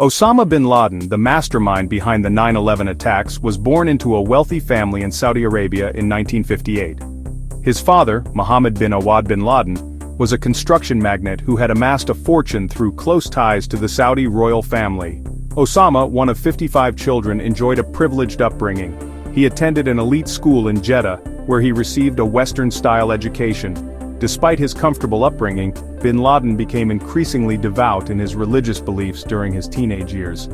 Osama bin Laden, the mastermind behind the 9/11 attacks, was born into a wealthy family in Saudi Arabia in 1958. His father, Mohammed bin Awad bin Laden, was a construction magnate who had amassed a fortune through close ties to the Saudi royal family. Osama, one of 55 children, enjoyed a privileged upbringing. He attended an elite school in Jeddah, where he received a Western-style education. Despite his comfortable upbringing, bin Laden became increasingly devout in his religious beliefs during his teenage years.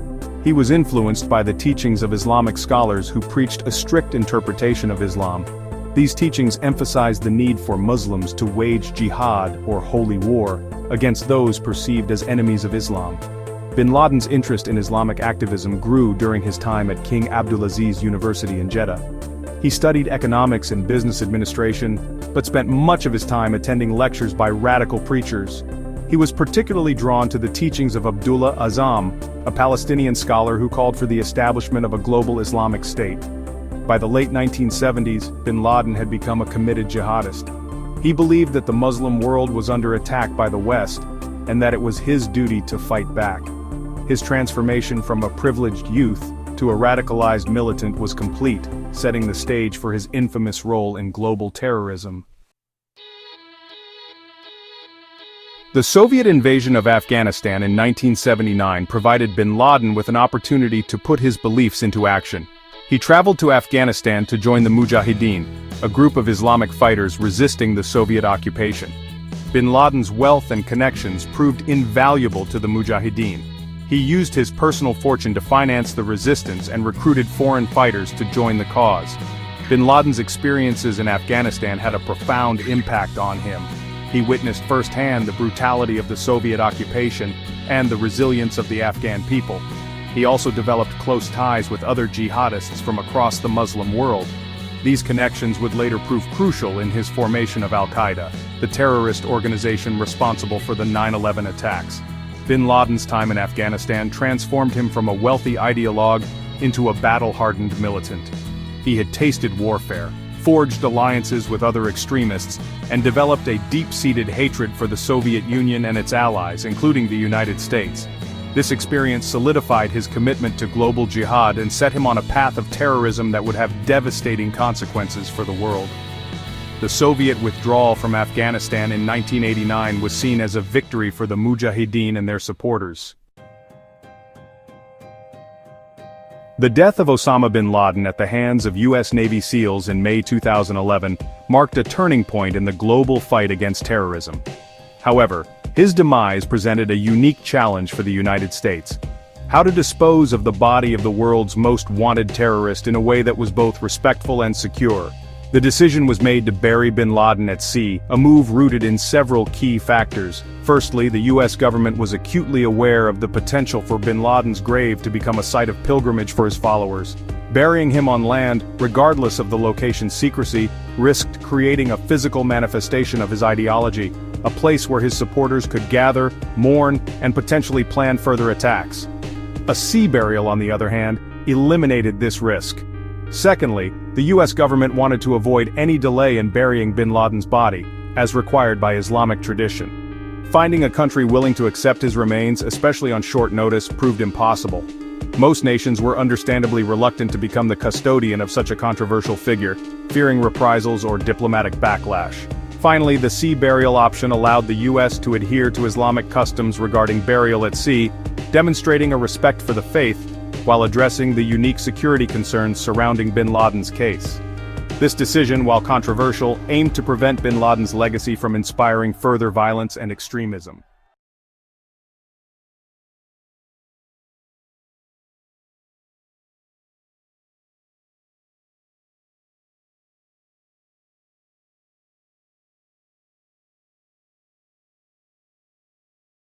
He was influenced by the teachings of Islamic scholars who preached a strict interpretation of Islam. These teachings emphasized the need for Muslims to wage jihad, or holy war, against those perceived as enemies of Islam. Bin Laden's interest in Islamic activism grew during his time at King Abdulaziz University in Jeddah. He studied economics and business administration, but spent much of his time attending lectures by radical preachers. He was particularly drawn to the teachings of Abdullah Azzam, a Palestinian scholar who called for the establishment of a global Islamic state. By the late 1970s, bin Laden had become a committed jihadist. He believed that the Muslim world was under attack by the West, and that it was his duty to fight back. His transformation from a privileged youth to a radicalized militant was complete, setting the stage for his infamous role in global terrorism. The Soviet invasion of Afghanistan in 1979 provided bin Laden with an opportunity to put his beliefs into action. He traveled to Afghanistan to join the Mujahideen, a group of Islamic fighters resisting the Soviet occupation. Bin Laden's wealth and connections proved invaluable to the Mujahideen. He used his personal fortune to finance the resistance and recruited foreign fighters to join the cause. Bin Laden's experiences in Afghanistan had a profound impact on him. He witnessed firsthand the brutality of the Soviet occupation and the resilience of the Afghan people. He also developed close ties with other jihadists from across the Muslim world. These connections would later prove crucial in his formation of Al-Qaeda, the terrorist organization responsible for the 9/11 attacks. Bin Laden's time in Afghanistan transformed him from a wealthy ideologue into a battle-hardened militant. He had tasted warfare, forged alliances with other extremists, and developed a deep-seated hatred for the Soviet Union and its allies, including the United States. This experience solidified his commitment to global jihad and set him on a path of terrorism that would have devastating consequences for the world. The Soviet withdrawal from Afghanistan in 1989 was seen as a victory for the Mujahideen and their supporters. The death of Osama bin Laden at the hands of U.S. Navy SEALs in May 2011 marked a turning point in the global fight against terrorism. However, his demise presented a unique challenge for the United States: how to dispose of the body of the world's most wanted terrorist in a way that was both respectful and secure. The decision was made to bury bin Laden at sea, a move rooted in several key factors. Firstly, the U.S. government was acutely aware of the potential for bin Laden's grave to become a site of pilgrimage for his followers. Burying him on land, regardless of the location's secrecy, risked creating a physical manifestation of his ideology, a place where his supporters could gather, mourn, and potentially plan further attacks. A sea burial, on the other hand, eliminated this risk. Secondly, the U.S. government wanted to avoid any delay in burying bin Laden's body, as required by Islamic tradition. Finding a country willing to accept his remains, especially on short notice, proved impossible. Most nations were understandably reluctant to become the custodian of such a controversial figure, fearing reprisals or diplomatic backlash. Finally, the sea burial option allowed the U.S. to adhere to Islamic customs regarding burial at sea, demonstrating a respect for the faith, while addressing the unique security concerns surrounding bin Laden's case. This decision, while controversial, aimed to prevent bin Laden's legacy from inspiring further violence and extremism.